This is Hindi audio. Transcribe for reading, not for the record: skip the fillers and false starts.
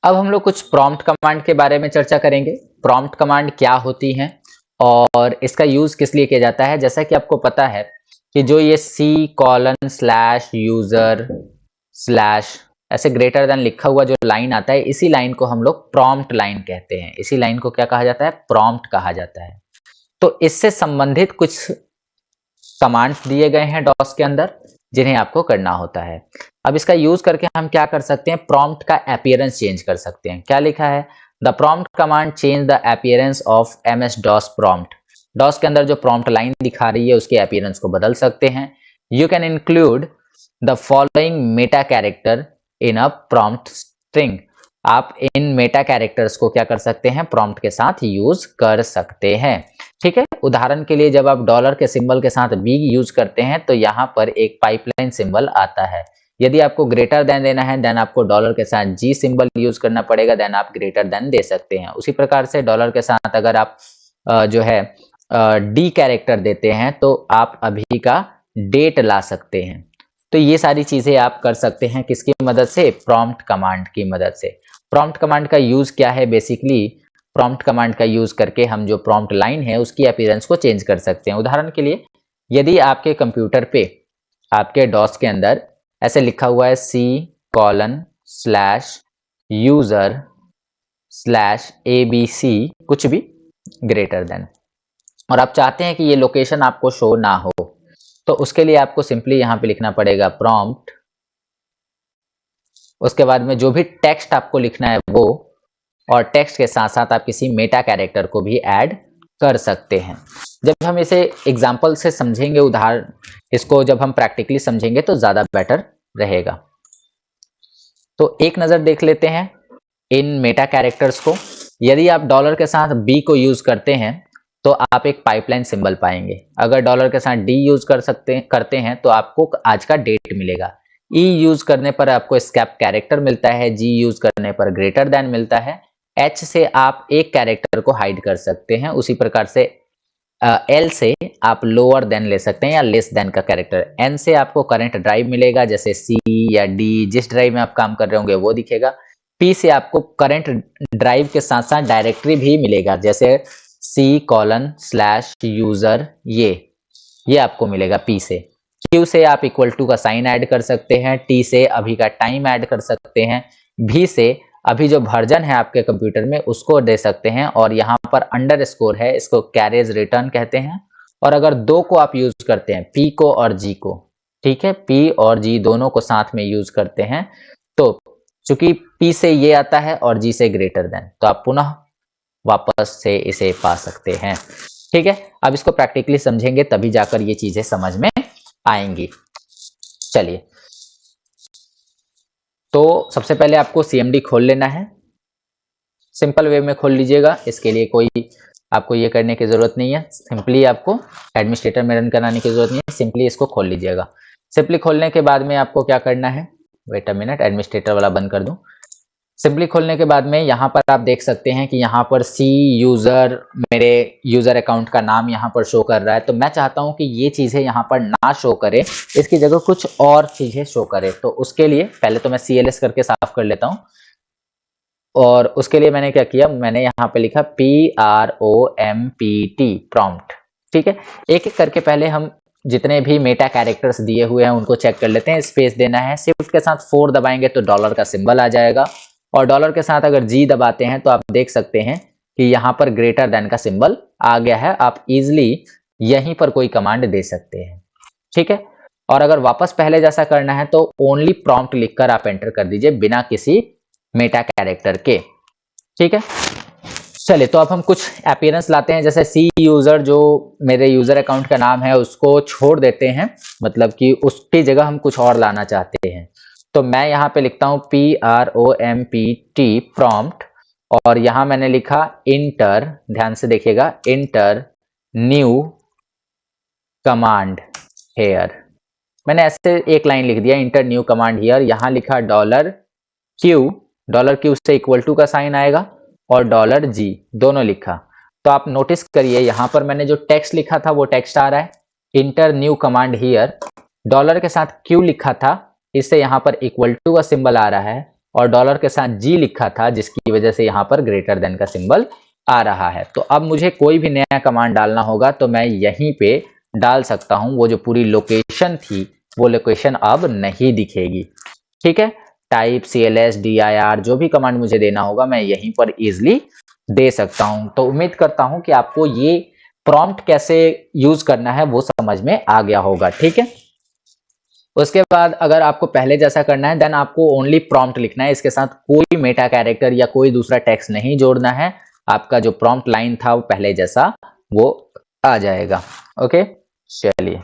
अब हम लोग कुछ प्रॉम्प्ट कमांड के बारे में चर्चा करेंगे। प्रॉम्प्ट कमांड क्या होती हैं और इसका यूज किस लिए किया जाता है। जैसा कि आपको पता है कि जो ये C:\user/ ऐसे ग्रेटर देन लिखा हुआ जो लाइन आता है, इसी लाइन को हम लोग प्रॉम्प्ट लाइन कहते हैं। इसी लाइन को क्या कहा जाता है? प्रॉम्प्ट कहा जाता है। तो इससे संबंधित कुछ कमांड्स दिए गए हैं डॉस के अंदर, जिन्हें आपको करना होता है। अब इसका यूज करके हम क्या कर सकते हैं? प्रॉम्प्ट का अपीयरेंस चेंज कर सकते हैं। क्या लिखा है? The prompt command change the appearance of MS DOS prompt. DOS के अंदर जो प्रॉम्प्ट लाइन दिखा रही है उसके अपीयरेंस को बदल सकते हैं। You can include the following Meta character in a prompt string. आप इन मेटा कैरेक्टर्स को क्या कर सकते हैं? प्रॉम्प्ट के साथ यूज कर सकते हैं। ठीक है, उदाहरण के लिए जब आप डॉलर के सिंबल के साथ बी यूज करते हैं तो यहाँ पर एक पाइपलाइन सिंबल आता है। यदि आपको ग्रेटर देन देना है देन आपको डॉलर के साथ जी सिंबल यूज करना पड़ेगा, देन आप ग्रेटर देन दे सकते हैं। उसी प्रकार से डॉलर के साथ अगर आप जो है डी कैरेक्टर देते हैं तो आप अभी का डेट ला सकते हैं। तो ये सारी चीजें आप कर सकते हैं किसकी मदद से? प्रॉम्प्ट कमांड की मदद से। प्रॉम्प्ट कमांड का यूज क्या है? बेसिकली प्रॉम्प्ट कमांड का यूज करके हम जो प्रॉम्प्ट लाइन है उसकी अपीयरेंस को चेंज कर सकते हैं। उदाहरण के लिए यदि आपके कंप्यूटर पे आपके डॉस के अंदर ऐसे लिखा हुआ है C:\user/ABC कुछ भी ग्रेटर देन, और आप चाहते हैं कि ये लोकेशन आपको शो ना हो, तो उसके लिए आपको सिंपली यहां पे लिखना पड़ेगा प्रॉम्प्ट। उसके बाद में जो भी टेक्स्ट आपको लिखना है वो, और टेक्स्ट के साथ साथ आप किसी मेटा कैरेक्टर को भी ऐड कर सकते हैं। जब हम इसे एग्जाम्पल से समझेंगे, उदाहरण इसको जब हम प्रैक्टिकली समझेंगे तो ज्यादा बेटर रहेगा। तो एक नजर देख लेते हैं इन मेटा कैरेक्टर्स को। यदि आप डॉलर के साथ बी को यूज करते हैं तो आप एक पाइपलाइन सिंबल पाएंगे। अगर डॉलर के साथ डी यूज करते हैं तो आपको आज का डेट मिलेगा। ई यूज करने पर आपको स्कैप कैरेक्टर मिलता है। जी यूज करने पर ग्रेटर देन मिलता है। एच से आप एक कैरेक्टर को हाइड कर सकते हैं। उसी प्रकार से एल से आप लोअर देन ले सकते हैं या लेस देन का कैरेक्टर। एन से आपको करंट ड्राइव मिलेगा, जैसे सी या डी, जिस ड्राइव में आप काम कर रहे होंगे वो दिखेगा। पी से आपको करंट ड्राइव के साथ साथ डायरेक्टरी भी मिलेगा, जैसे C:\user ये आपको मिलेगा पी से। क्यू से आप इक्वल टू का साइन ऐड कर सकते हैं। टी से अभी का टाइम ऐड कर सकते हैं। भी से अभी जो वर्जन है आपके कंप्यूटर में उसको दे सकते हैं, और यहाँ पर अंडरस्कोर है, इसको कैरेज रिटर्न कहते हैं। और अगर दो को आप यूज करते हैं, पी को और जी को, ठीक है, पी और जी दोनों को साथ में यूज करते हैं, तो चूंकि पी से ये आता है और जी से ग्रेटर देन, तो आप पुनः वापस से इसे पा सकते हैं। ठीक है, अब इसको प्रैक्टिकली समझेंगे तभी जाकर ये चीजें समझ में आएंगी। चलिए, तो सबसे पहले आपको CMD खोल लेना है। सिंपल वे में खोल लीजिएगा, इसके लिए कोई आपको ये करने की जरूरत नहीं है। सिंपली आपको एडमिनिस्ट्रेटर में रन कराने की जरूरत नहीं है, सिंपली इसको खोल लीजिएगा। सिंपली खोलने के बाद में आपको क्या करना है? वेट अ मिनट, एडमिनिस्ट्रेटर वाला बंद कर दूं। सिंपली खोलने के बाद में यहाँ पर आप देख सकते हैं कि यहाँ पर C यूजर, मेरे यूजर अकाउंट का नाम यहाँ पर शो कर रहा है। तो मैं चाहता हूँ कि ये चीजें यहाँ पर ना शो करे, इसकी जगह कुछ और चीजें शो करे। तो उसके लिए पहले तो मैं CLS करके साफ कर लेता हूँ, और उसके लिए मैंने क्या किया, मैंने यहाँ पे लिखा PROMPT प्रॉम्प्ट। ठीक है, एक एक करके पहले हम जितने भी मेटा कैरेक्टर्स दिए हुए हैं उनको चेक कर लेते हैं। स्पेस देना है, शिफ्ट के साथ 4 दबाएंगे तो डॉलर का सिंबल आ जाएगा, और डॉलर के साथ अगर जी दबाते हैं तो आप देख सकते हैं कि यहाँ पर ग्रेटर देन का सिंबल आ गया है। आप इजिली यहीं पर कोई कमांड दे सकते हैं। ठीक है, और अगर वापस पहले जैसा करना है तो ओनली प्रॉम्प्ट लिखकर आप एंटर कर दीजिए बिना किसी मेटा कैरेक्टर के। ठीक है, चलिए, तो अब हम कुछ अपीयरेंस लाते हैं। जैसे C यूजर, जो मेरे यूजर अकाउंट का नाम है, उसको छोड़ देते हैं, मतलब कि उसकी जगह हम कुछ और लाना चाहते हैं। तो मैं यहाँ पे लिखता हूँ PROMPT प्रॉम्प्ट, और यहाँ मैंने लिखा इंटर, ध्यान से देखिएगा, इंटर न्यू कमांड हेयर। मैंने ऐसे एक लाइन लिख दिया, इंटर न्यू कमांड हियर। यहाँ लिखा $Q से इक्वल टू का साइन आएगा, और $G दोनों लिखा। तो आप नोटिस करिए यहाँ पर मैंने जो टेक्स्ट लिखा था वो टेक्स्ट आ रहा है, inter new command here. Dollar के साथ Q लिखा था, इससे यहाँ पर इक्वल टू का सिंबल आ रहा है, और डॉलर के साथ जी लिखा था, जिसकी वजह से यहाँ पर ग्रेटर देन का सिंबल आ रहा है। तो अब मुझे कोई भी नया कमांड डालना होगा तो मैं यहीं पे डाल सकता हूं। वो जो पूरी लोकेशन थी वो लोकेशन अब नहीं दिखेगी। ठीक है, टाइप cls dir जो भी कमांड मुझे देना होगा मैं यहीं पर इजिली दे सकता हूं। तो उम्मीद करता हूं कि आपको ये प्रॉम्प्ट कैसे यूज करना है वो समझ में आ गया होगा। ठीक है, उसके बाद अगर आपको पहले जैसा करना है देन आपको ओनली प्रॉम्प्ट लिखना है, इसके साथ कोई मेटा कैरेक्टर या कोई दूसरा टेक्स्ट नहीं जोड़ना है। आपका जो प्रॉम्प्ट लाइन था वो पहले जैसा वो आ जाएगा। ओके, चलिए।